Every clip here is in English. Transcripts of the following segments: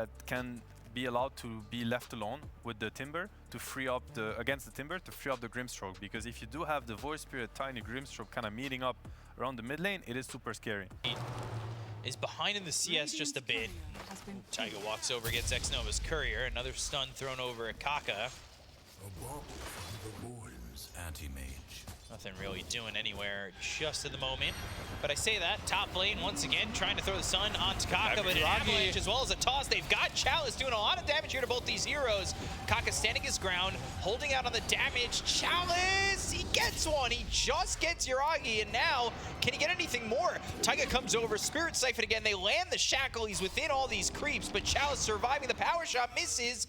that can be allowed to be left alone with the Timber to free up against the Timber to free up the Grimstroke, because if you do have the Void Spirit, Tiny, Grimstroke kind of meeting up around the mid lane, it is super scary. Is behind in the CS just a bit. Taiga walks over, gets X-Nova's Courier, another stun thrown over at Kaka. Anti-mage. Nothing really doing anywhere just at the moment. But I say that, top lane once again trying to throw the sun onto Kaka, but an avalanche as well as a toss. They've got Chalice doing a lot of damage here to both these heroes. Kaka standing his ground, holding out on the damage. Chalice, he gets one. He just gets Yuragi, and now, can he get anything more? Taiga comes over, Spirit Siphon again. They land the shackle. He's within all these creeps, but Chalice surviving the power shot, misses.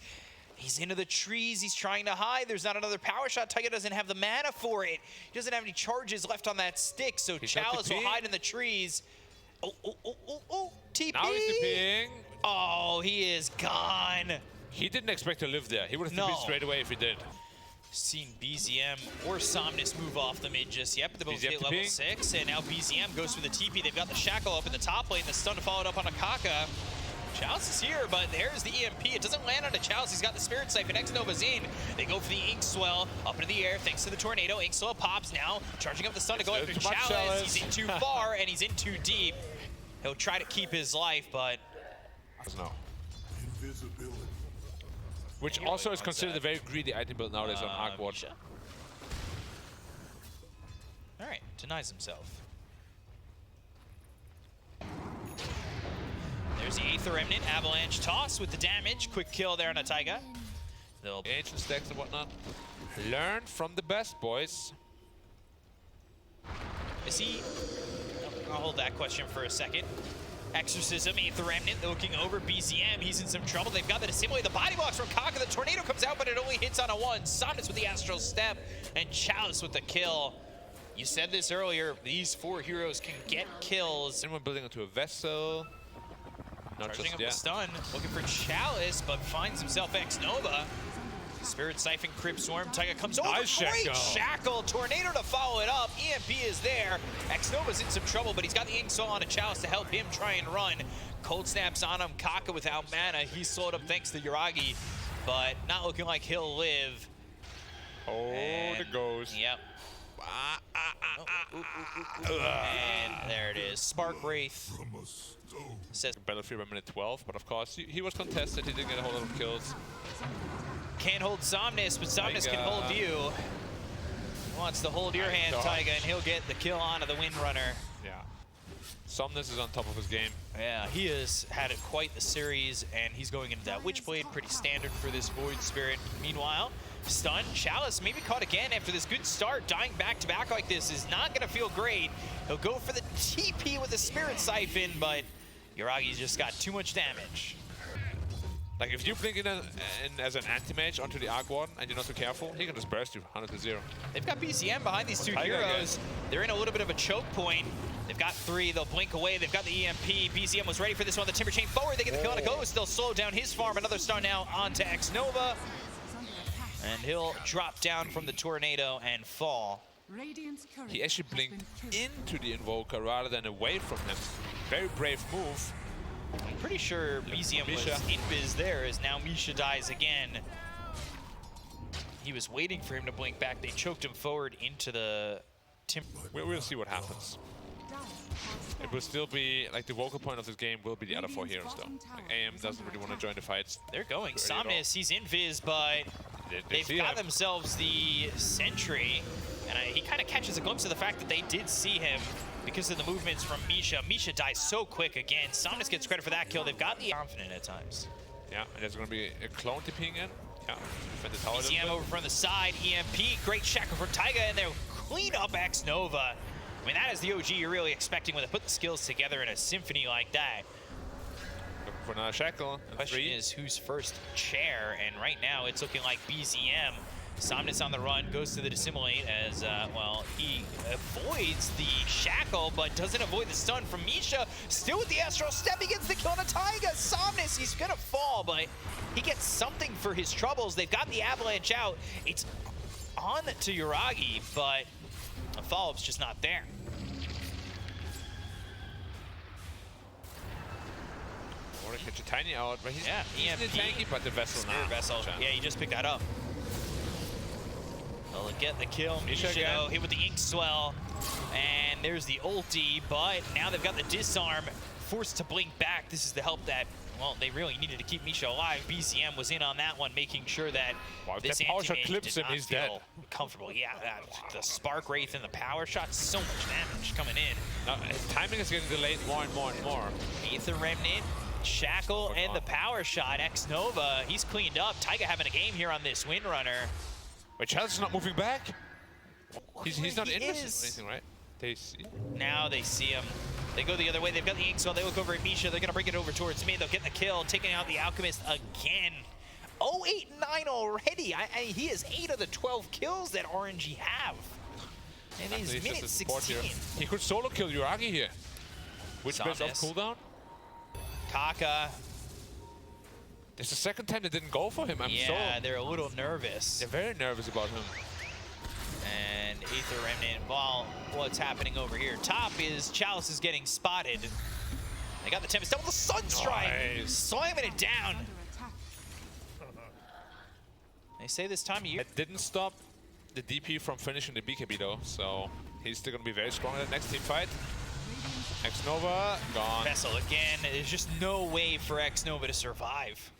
He's into the trees, he's trying to hide. There's not another power shot. Taiga doesn't have the mana for it. He doesn't have any charges left on that stick, so Chalice will hide in the trees. Oh, TP! Now he's TPing. Oh, he is gone. He didn't expect to live there. He would have TP'd straight away if he did. Seen BZM or Somnus move off the mid just yet, but they both hit level 6, and now BZM goes for the TP. They've got the shackle up in the top lane, the stun followed up on a Kaka. Chalice is here, but there's the EMP. It doesn't land on a Chalice. He's got the Spirit Siphon. X-Nova's in. They go for the Ink Swell up into the air thanks to the tornado. Ink Swell pops now, charging up the stun to go after Chalice. He's in too far, and he's in too deep. He'll try to keep his life, but... No. Which also is considered a very greedy item build nowadays on Arkwatch. All right, denies himself. There's the Aether Remnant, Avalanche toss with the damage. Quick kill there on a Taiga. Ancient stacks and whatnot. Learn from the best, boys. Is he... I'll hold that question for a second. Exorcism, Aether Remnant looking over BZM. He's in some trouble. They've got the Dissimulate. The body blocks from Kaka. The tornado comes out, but it only hits on a 1. Somnus with the Astral Step, and Chalice with the kill. You said this earlier, these 4 heroes can get kills. Anyone building onto a vessel. Not Charging up the stun, looking for Chalice, but finds himself X-Nova. Spirit Siphon, Crib Swarm, Taiga comes over, nice great shackle, tornado to follow it up, EMP is there. X-Nova's in some trouble, but he's got the Ink Soul on a Chalice to help him try and run. Cold Snap's on him, Kaka without mana, he's slowed up thanks to Yuragi, but not looking like he'll live. Oh, and the ghost. Yep. And there it is, Spark Wraith. Says Battlefield by minute 12, but of course he was contested, he didn't get a whole lot of kills. Can't hold Somnus, but Somnus can hold you. He wants to hold your hand, Taiga, and he'll get the kill onto the Windrunner. Yeah. Somnus is on top of his game. Yeah, he has had quite the series, and he's going into that Witchblade, pretty standard for this Void Spirit. Meanwhile, stun, Chalice maybe caught again after this good start. Dying back-to-back like this is not going to feel great. He'll go for the TP with the Spirit Siphon, but Yuragi's just got too much damage. Like, if you blink in as an anti-mage onto the Arc Warden and you're not too careful, he can just burst you 100-0. They've got BCM behind these 2 heroes. They're in a little bit of a choke point. They've got 3, they'll blink away. They've got the EMP. BCM was ready for this one. The Timber Chain forward, they get the kill on a Ghost. They'll slow down his farm. Another star now onto X-Nova. And he'll drop down from the tornado and fall. He actually blinked into the Invoker rather than away from him. Very brave move. I'm pretty sure BZM was invis there, as now Misha dies again. He was waiting for him to blink back. They choked him forward into the Timber. We'll see what happens. It will still be, like, the vocal point of this game will be the other 4 heroes, though. Like, AM doesn't really want to join the fights. They're going. Somnus, he's invis, but they've got themselves the Sentry. And he kind of catches a glimpse of the fact that they did see him because of the movements from Misha. Misha dies so quick again. Somnus gets credit for that kill. They've got the confident at times. Yeah, and there's going to be a clone TPing in. Yeah, defend the tower. BCM over from the side. EMP, great shackle for Taiga, and they'll clean up X-Nova. I mean, that is the OG you're really expecting when they put the skills together in a symphony like that. Looking for another shackle. The question is who's first chair, and right now it's looking like BZM. Somnus on the run, goes to the Dissimulate as, well, he avoids the shackle, but doesn't avoid the stun from Misha. Still with the Astral Step, he gets the kill on a Taiga. Somnus, he's gonna fall, but he gets something for his troubles. They've got the Avalanche out. It's on to Yuragi, but the follow-up's just not there. want to catch a Tiny out, but he's EMP. tanky, but the Vessel Spirit now. Vessel. Yeah, he just picked that up. They'll get the kill. Misha Misha hit with the Ink Swell. And there's the ulti, but now they've got the disarm. Forced to blink back. This is the help that, well, they really needed to keep Misha alive. BCM was in on that one, making sure that this that power shot anti-mage clips did him, not he's feel dead. comfortable. Yeah, the Spark Wraith and the power shot, so much damage coming in. Now, his timing is getting delayed more and more and more. Aether Remnant, Shackle, and the power shot. X-Nova, he's cleaned up. Taiga having a game here on this Windrunner. But Chalice is not moving back. He's not He interested is. in anything, right? They see. Now they see him. They go the other way. They've got the Ink Swell. They look over at Misha. They're going to bring it over towards me. They'll get the kill, taking out the Alchemist again. 0-8-9 already. He has 8 of the 12 kills that RNG have. And he's He's minute just a support 16. here. He could solo kill Yuragi here. Which best off Somnus. cooldown? Kaka. It's the second time they didn't go for him. Yeah, they're a little nervous. They're very nervous about him. And Aether Remnant, while what's happening over here. Top is Chalice is getting spotted. They got the Tempest double, the Sunstrike, Nice. slamming it down. They say this time of year. It didn't stop the DP from finishing the BKB though, so he's still gonna be very strong in the next team fight. X-Nova, gone. Vessel again. There's just no way for X-Nova to survive.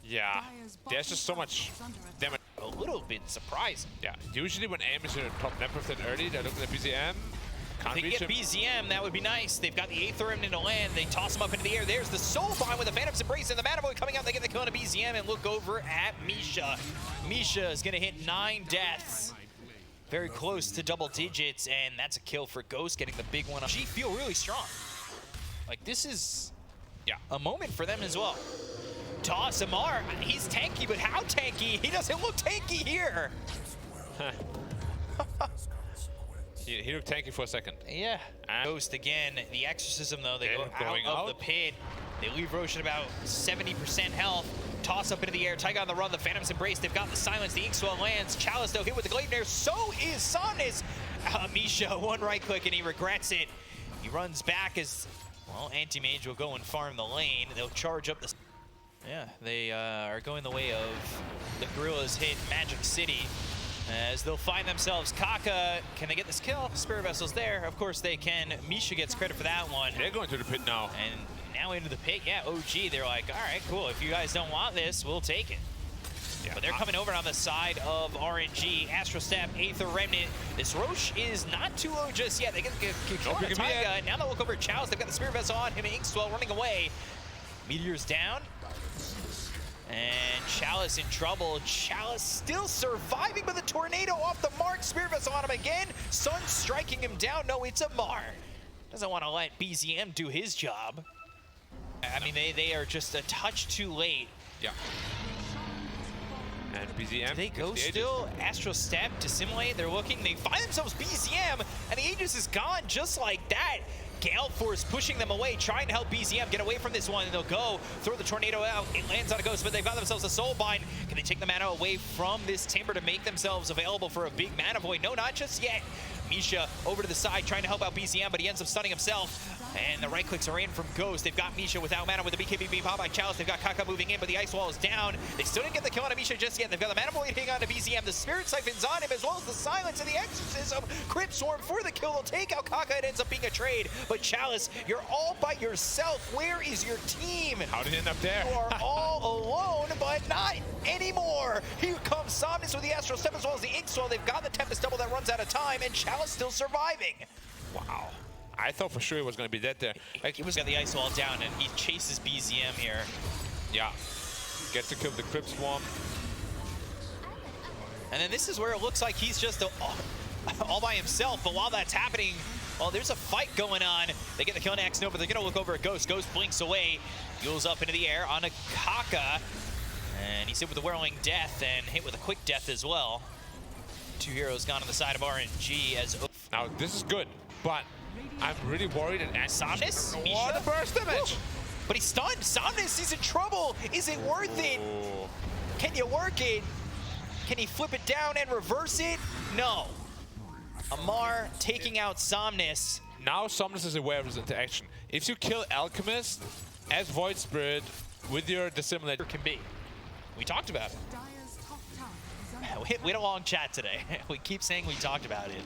Yeah, there's just so much damage. A little bit surprising. Yeah, usually when aim is in a top net that early, they're looking at BZM. Can't If they reach get him. BZM, that would be nice. They've got the Aether Remnant to land. They toss him up into the air. There's the Soulbind with the Phantom's Embrace and the Mana Boy coming out. They get the kill on a BZM and look over at Misha. Misha is going to hit 9 deaths. Very close to double digits, and that's a kill for Ghost, getting the big one. She feel really strong. Like, this is a moment for them as well. Toss Amar, he's tanky, but how tanky? He doesn't look tanky here. He looked tanky for a second. Yeah. Ghost again. The Exorcism, though, they go going out of the pit. They leave Roche at about 70% health. Toss up into the air. Taiga on the run. The Phantom's Embrace. They've got the silence. The Ink Swell lands. Chalice, though, hit with the Gleipnir. So is Somnus. Misha, one right click, and he regrets it. He runs back as, well, Anti-Mage will go and farm the lane. They'll charge up the... Yeah, they are going the way of the Gorillas hit Magic City. As they'll find themselves, Kaka, can they get this kill? Spirit Vessel's there, of course they can. Misha gets credit for that one. They're going to the pit now. And now into the pit, yeah, OG, they're like, all right, cool, if you guys don't want this, we'll take it. Yeah, but they're coming over on the side of RNG. Astral Step, Aether Remnant. This Roche is not too low just yet. They get kill on Taiga. Now they'll look over at Chalice. They've got the Spirit Vessel on him, and Inkswell running away. Meteor's down. And Chalice in trouble. Chalice still surviving, but the tornado off the mark. Spirit Vessel on him again. Sun striking him down. No, it's Amar. Doesn't want to let BZM do his job. I mean, they are just a touch too late. Yeah. And BZM. Do they go still? Astral Step, Dissimulate. They're looking. They find themselves BZM, and the Aegis is gone just like that. Gale Force pushing them away, trying to help BZM get away from this one, and they'll go, throw the tornado out. It lands on a Ghost, but they've got themselves a Soulbind. Can they take the mana away from this Timber to make themselves available for a big mana void? No, not just yet. Misha over to the side, trying to help out BZM, but he ends up stunning himself. And the right clicks are in from Ghost. They've got Misha without mana with the BKB being popped by Chalice. They've got Kaka moving in, but the Ice Wall is down. They still didn't get the kill on Misha just yet. They've got the mana void hitting on to BZM. The Spirit Siphon's on him, as well as the Silence and the Exorcism. Crypt Swarm for the kill. They'll take out Kaka. It ends up being a trade. But Chalice, you're all by yourself. Where is your team? How did he end up there? You are all alone, but not anymore. Here comes Somnus with the Astral Step, as well as the Ink Swell. They've got the Tempest double that runs out of time, and Chalice still surviving. Wow. I thought for sure he was going to be dead there. Like, he was got the Ice Wall down, and he chases BZM here. Yeah. Gets to kill the Crypt Swarm. And then this is where it looks like he's just all by himself. But while that's happening, well, there's a fight going on. They get the kill on X-Nova. They're going to look over at Ghost. Ghost blinks away. Yules up into the air on a Kaka. And he's hit with the Whirling Death and hit with a Quick Death as well. 2 heroes gone on the side of RNG as... Now, this is good, but I'm really worried that Somnus? What a burst damage! But he's stunned. Somnus, he's in trouble. Is it worth it? Can you work it? Can he flip it down and reverse it? No. Amar taking out Somnus. Now Somnus is aware of his interaction. If you kill Alchemist, As Void Spirit, with your dissimilate can be. We talked about it. We had a long chat today. We keep saying we talked about it.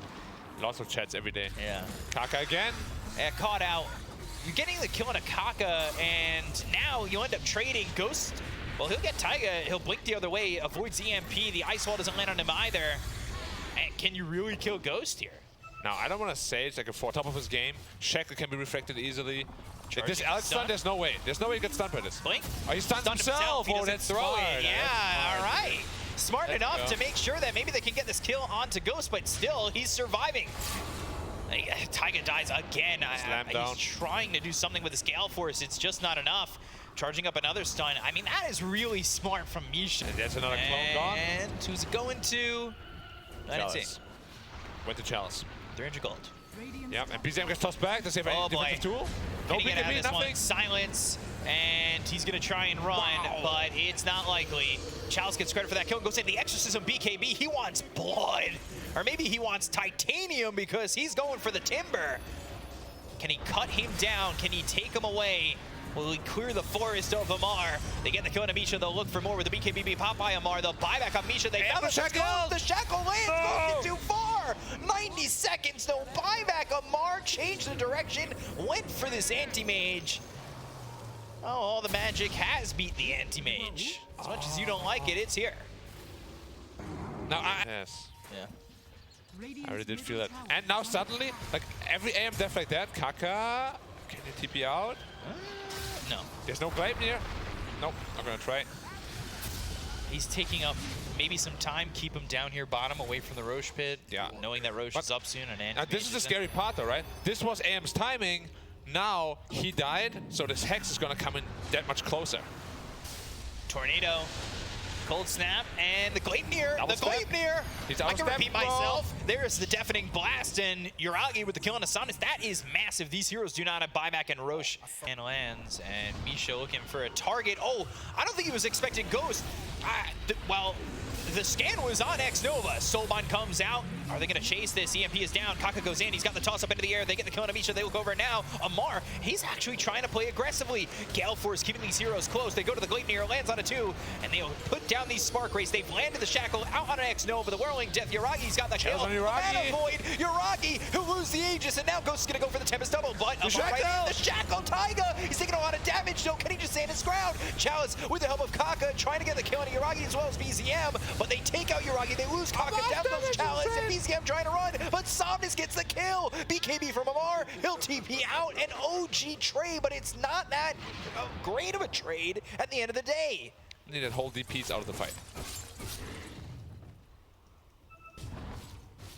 Lots of chats every day. Yeah. Kaka again. Caught out. You're getting the kill on a Kaka, and now you end up trading Ghost. Well, he'll get Taiga. He'll blink the other way, avoids EMP. The Ice Wall doesn't land on him either. And can you really kill Ghost here? Now, I don't want to say it's like a top of his game. Shackle can be reflected easily. Like this Alex stun, there's no way. There's no way he gets stunned by this. Blink? Oh, he stunned himself. He Oh, doesn't that's throw smart. it. Yeah, all right. Smart Let's enough go. to make sure that maybe they can get this kill onto Ghost, but still, he's surviving. Taiga dies again. down. He's trying to do something with his Gale Force. It's just not enough. Charging up another stun. I mean, that is really smart from Misha. And there's another clone gone. And who's it going to? I didn't see. Chalice. Went to Chalice. 300 gold. Yep, and BZM gets tossed back. Does he have any defensive tool? No Can he get out of BKB, this one? nothing. Silence, and he's gonna try and run, but it's not likely. Chalice gets credit for that kill. Goes in the Exorcism BKB. He wants blood, or maybe he wants titanium because he's going for the timber. Can he cut him down? Can he take him away? Will he clear the forest of Amar? They get the kill on Misha. They'll look for more with the BKB pop by Amar. They'll buy back on Misha. They found the shackle! The shackle lands. Goes too far. 90 seconds. No buyback. Amar changed the direction. Went for this anti-mage. Oh, all the magic has beat the anti-mage. As much as you don't like it, it's here. Now, yes. Yeah. I really did feel that. And now suddenly, like every AM death like that, Kaka, can you TP out? No. There's no Glaive near. Nope, not gonna try. He's taking up maybe some time, keep him down here bottom away from the Roche pit. Yeah. Knowing that Roche is up soon and Now this is the scary part though, right? This was AM's timing. Now he died, so this Hex is gonna come in that much closer. Tornado. Cold Snap, and the Gleipnir, He's I out can of repeat step, bro. myself. There's the Deafening Blast, and Uragi with the kill on Asanis. That is massive. These heroes do not have buyback, and Roche and lands, and Misha looking for a target. Oh, I don't think he was expecting Ghost. Well, the scan was on X-Nova. Soulbond comes out. Are they going to chase this? EMP is down. Kaka goes in. He's got the toss up into the air. They get the kill on Misha. They look over now. Amar, he's actually trying to play aggressively. Gale Force keeping these heroes close. They go to the Gleipnir, lands on a 2, and they'll put down these Spark Rays. They've landed the Shackle out on an X-Nova. The Whirling Death. Uragi's got the kill. Mana Void. Uragi, who lose the Aegis, and now Ghost is going to go for the Tempest Double. But the Shackle Taiga. He's taking a lot of damage, though. Can he just stand his ground? Chalice, with the help of Kaka, trying to get the kill on Uragi as well as BZM, but they take out Uragi. They lose Kaka, down goes Chalice, and BZM trying to run, but Somnus gets the kill. BKB from Amar, he'll TP out, an OG trade, but it's not that great of a trade at the end of the day. Need that whole DP's out of the fight.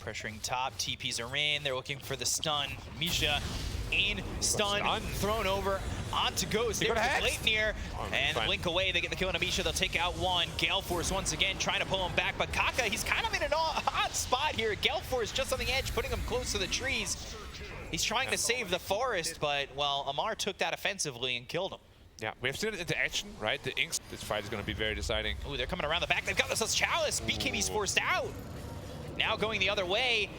Pressuring top, TPs are in, they're looking for the stun. Misha in, stun, thrown over onto Ghost. There's the Gleipnir, and blink away. They get the kill on Misha. They'll take out one. Gale Force once again trying to pull him back, but Kaka, he's kind of in an odd spot here. Gale Force just on the edge, putting him close to the trees. He's trying to save the forest, but, well, Amar took that offensively and killed him. Yeah, we have seen it into action, right? The Inks, this fight is going to be very deciding. Ooh, they're coming around the back. They've got this as Chalice. BKB's forced out. Now going the other way.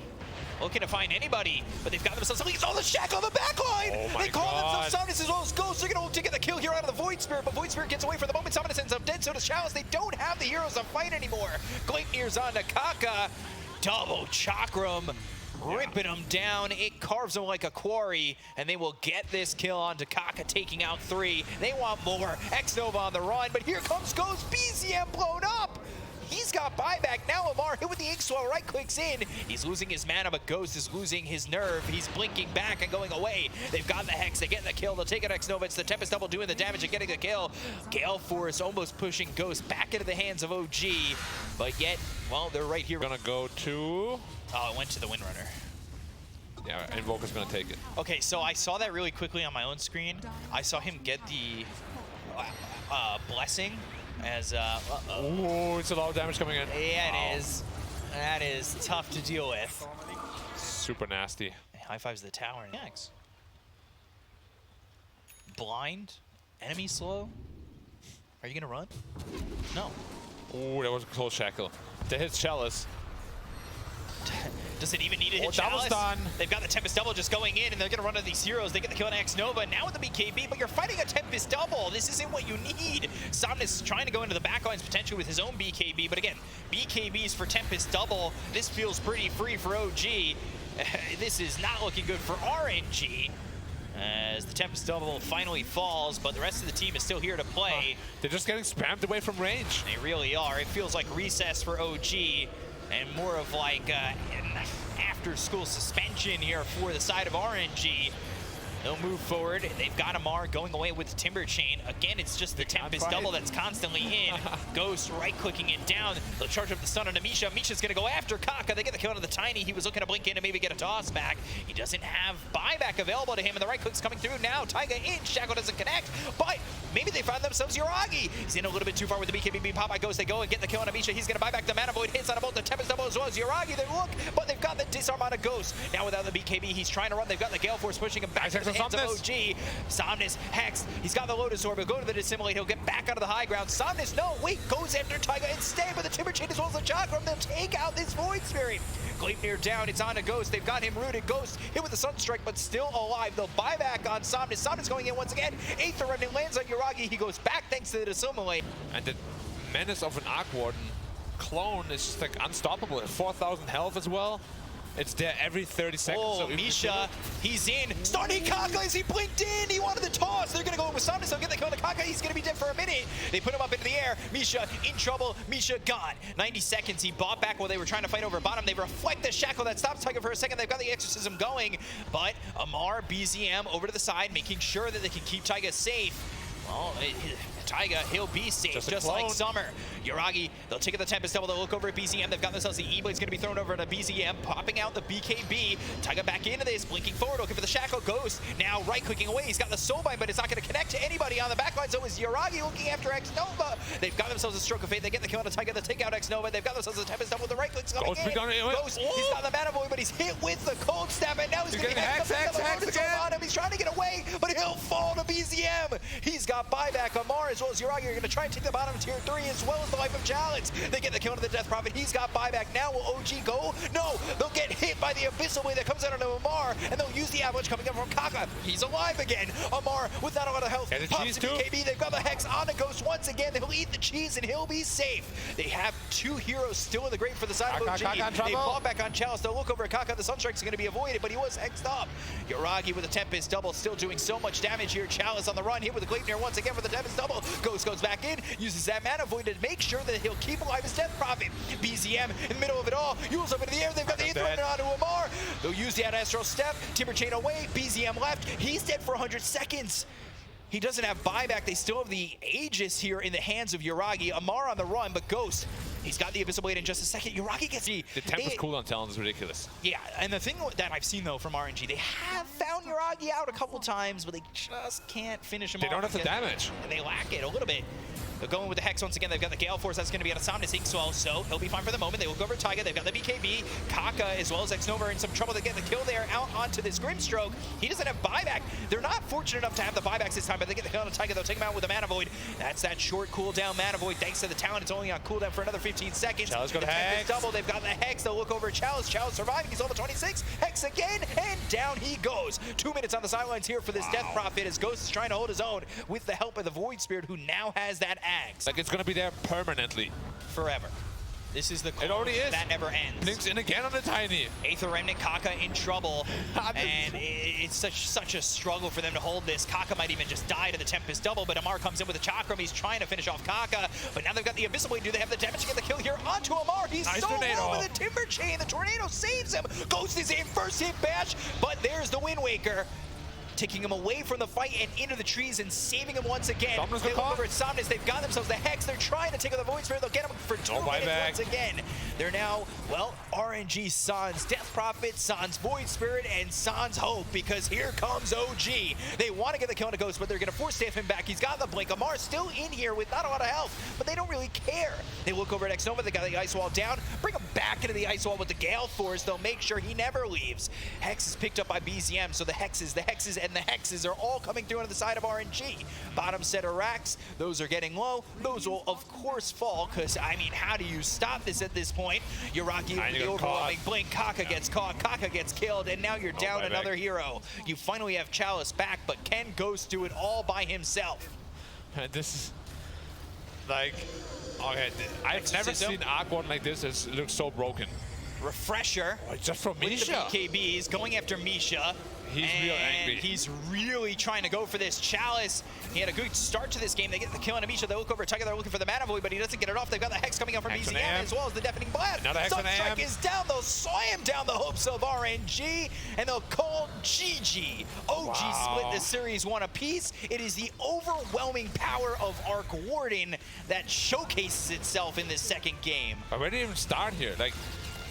Looking to find anybody, but they've got themselves something. Oh, the Shackle on the backline! Oh my they call God. themselves Somnus as well as Ghost. They're going to get the kill here out of the Void Spirit, but Void Spirit gets away for the moment. Somnus ends up dead, so does Chalice. They don't have the heroes to fight anymore. Gleipnir's on to Kaka. Double Chakram, ripping him down. It carves him like a quarry, and they will get this kill onto Kaka, taking out 3. They want more. X-Nova on the run, but here comes Ghost. BZM blown up. He's got buyback. Now Amar hit with the ink swell, right clicks in. He's losing his mana, but Ghost is losing his nerve. He's blinking back and going away. They've got the Hex. They get the kill. They'll take it X-Nova. It's the Tempest Double doing the damage and getting the kill. Gale Force almost pushing Ghost back into the hands of OG. But yet, well, they're right here. Gonna go to... Oh, it went to the Windrunner. Yeah, Invoker's gonna take it. Okay, so I saw that really quickly on my own screen. I saw him get the Blessing as Oh, it's a lot of damage coming in. Yeah, it is. That is tough to deal with. Super nasty. High fives to the tower. Next. Blind. Enemy slow. Are you gonna run? No. Oh, that was a close Shackle. That hits Chalice. Does it even need to hit double Chalice? stun. They've got the Tempest Double just going in, and they're going to run into these heroes. They get the kill on X Nova, now with the BKB, but you're fighting a Tempest Double. This isn't what you need. Somnus trying to go into the backlines potentially with his own BKB, but again, BKBs for Tempest Double. This feels pretty free for OG. This is not looking good for RNG. As the Tempest Double finally falls, but the rest of the team is still here to play. They're just getting spammed away from range. They really are. It feels like recess for OG and more of like an after-school suspension here for the side of RNG. They'll move forward. They've got Amar going away with Timber Chain. Again, it's just the Tempest Double that's constantly in. Ghost right-clicking it down. They'll charge up the stun on Misha. Misha's going to go after Kaka. They get the kill onto the Tiny. He was looking to blink in and maybe get a toss back. He doesn't have buyback available to him, and the right-click's coming through now. Taiga in. Shackle doesn't connect, but maybe they found themselves Yuragi. He's in a little bit too far with the BKB pop by Ghost. They go and get the kill on Misha. He's going to buy back the Mana Void. Hits on both the Tempest Double as well as Yuragi. They look, but they've got the disarm on a Ghost. Now without the BKB, he's trying to run. They've got the Gale Force pushing him back to the hands of OG. Somnus, Hex, he's got the Lotus Orb. He'll go to the Dissimulate. He'll get back out of the high ground. Somnus, no, wait, goes after Taiga instead, but the Timber Chain as well as the Chakram. They'll take out this Void Spirit. Gleipnir down. It's on a Ghost. They've got him rooted. Ghost hit with the Sunstrike, but still alive. They'll buy back on Somnus. Somnus going in once again. Aether Remnant lands on Yuragi. He goes back thanks to the Dissimulate. And the menace of an Arc Warden clone is just like unstoppable. At 4,000 health as well. It's there every 30 seconds. Oh, so Misha, he's in. Starting Kaka as he blinked in. He wanted the toss. They're going to go with Somnus. They'll get the kill to Kaka. He's going to be dead for a minute. They put him up into the air. Misha in trouble. Misha gone. 90 seconds. He bought back while they were trying to fight over bottom. They reflect the shackle that stops Taiga for a second. They've got the exorcism going, but Amar, BZM over to the side, making sure that they can keep Taiga safe. Well, Taiga, he'll be safe, just like Summer. Yuragi, they'll take the Tempest Double, they'll look over at BZM. They've got themselves the E-Blade's going to be thrown over to BZM, popping out the BKB. Taiga back into this, blinking forward, looking for the Shackle. Ghost now right-clicking away. He's got the Soulbind, but it's not going to connect to anybody on the backline, so is Yuragi looking after X-Nova. They've got themselves a Stroke of Fate. They get the kill on Taiga, they take out X-Nova. They've got themselves a Tempest Double with the right-clicks coming in. Ghost, he's got the Mana Void, but he's hit with the Cold Snap, and now he's going to get Hex on him. He's trying to get away, but he'll fall to BZM. He's got buyback. Amar as well as Yuragi are going to try and take the bottom tier 3 as well as the Life of Challenge. They get the kill to the Death Prophet. He's got buyback. Now will OG go? No, they'll get hit by the Abyssal Wave that comes out of Amar, and they'll use the Avalanche coming up from Kaka. He's alive again. Amar without a lot of health. Pops the BKB. They've got the Hex on the Ghost once again. They'll eat the cheese and he'll be safe. They have 2 heroes still in the grave for the side of OG. They bought back on Chalice. They'll look over at Kaka. The Sunstrike's going to be avoided, but he was hexed up. Yuragi with a Tempest Double, still doing so much damage here. Chalice on the run, hit with the Gleipnir once again for the Tempest Double. Ghost goes back in, uses that Mana Void to make sure that he'll keep alive his Death Prophet. BZM in the middle of it all, Yule's up into the air. They've got the Aether Remnant onto Amar. They'll use the Astral Step. Timber Chain away. BZM left. He's dead for 100 seconds. He doesn't have buyback. They still have the Aegis here in the hands of Yuragi. Amar on the run, but Ghost, he's got the Abyssal Blade in just a second. Yuragi gets the Tempest cooldown talent is ridiculous. Yeah, and the thing that I've seen though from RNG, they have found Yuragi out a couple times, but they just can't finish him off. They don't have the damage. And they lack it a little bit. They're going with the Hex once again. They've got the Gale Force. That's going to be out of Somnus Inkswell, so he'll be fine for the moment. They will go over Taiga. They've got the BKB. Kaka as well as X-Nova are in some trouble. They get the kill there out onto this Grimstroke. He doesn't have buyback. They're not fortunate enough to have the buybacks this time, but they get the kill on Taiga. They'll take him out with a Mana Void. That's that short cooldown Mana Void. Thanks to the talent, it's only on cooldown for another 15 seconds. Chalice got Hex. Double. They've got the Hex. They'll look over at Chalice. Chalice surviving. He's level 26. Hex again, and down he goes. 2 minutes on the sidelines here for this Death Prophet as Ghost is trying to hold his own with the help of the Void Spirit, who now has that axe. Like, it's going to be there permanently. Forever. This is the it already is. That never ends. Blinks in again on the Tiny. Aether Remnant, Kaka in trouble. And it's such a struggle for them to hold this. Kaka might even just die to the Tempest Double, but Amar comes in with a Chakram. He's trying to finish off Kaka, but now they've got the Abyssal Blade. Do they have the damage to get the kill here onto Amar? He's nice so low with a Timber Chain. The Tornado saves him. Ghost is in, first hit bash, but there's the Wind Waker, taking him away from the fight and into the trees and saving him once again. They look over at Somnus. They've got themselves the Hex. They're trying to take out the Void Spirit. They'll get him for 2 minutes once again. They're now, well, RNG Sans Death Prophet, Sans Void Spirit, and Sans Hope, because here comes OG. They want to get the kill on a Ghost, but they're going to force staff him back. He's got the Blink. Amar's still in here with not a lot of health, but they don't really care. They look over at X-Nova. They got the Ice Wall down. Bring him back into the Ice Wall with the Gale Force. They'll make sure he never leaves. Hex is picked up by BZM, so the Hexes, and and the hexes are all coming through on the side of RNG. Bottom set of racks, those are getting low. Those will, of course, fall, because, I mean, how do you stop this at this point? Yuragi with the overwhelming blink. Kaka gets caught, Kaka gets killed, and now you're down another hero. You finally have Chalice back, but can Ghost do it all by himself? This is like, okay, I've never seen Arc Warden like this. It looks so broken. Refresher. Oh, just from With Misha. the BKBs going after Misha. He's real angry. He's really trying to go for this Chalice. He had a good start to this game. They get the kill on Misha. They look over Tiger. They're looking for the Mana Void, but he doesn't get it off. They've got the Hex coming out from Hex on BZM AM. as well as the Deafening Blast. Another Hex on AM. Sunstrike is down. They'll saw him down the hopes of RNG, and they'll call GG. OG split the Series 1 apiece. It is the overwhelming power of Arc Warden that showcases itself in this second game. But where did it even start here? Like,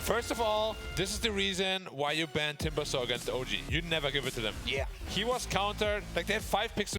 first of all, this is the reason why you banned Timbersaw against the OG. You never give it to them. Yeah. He was countered. Like, they had 5 picks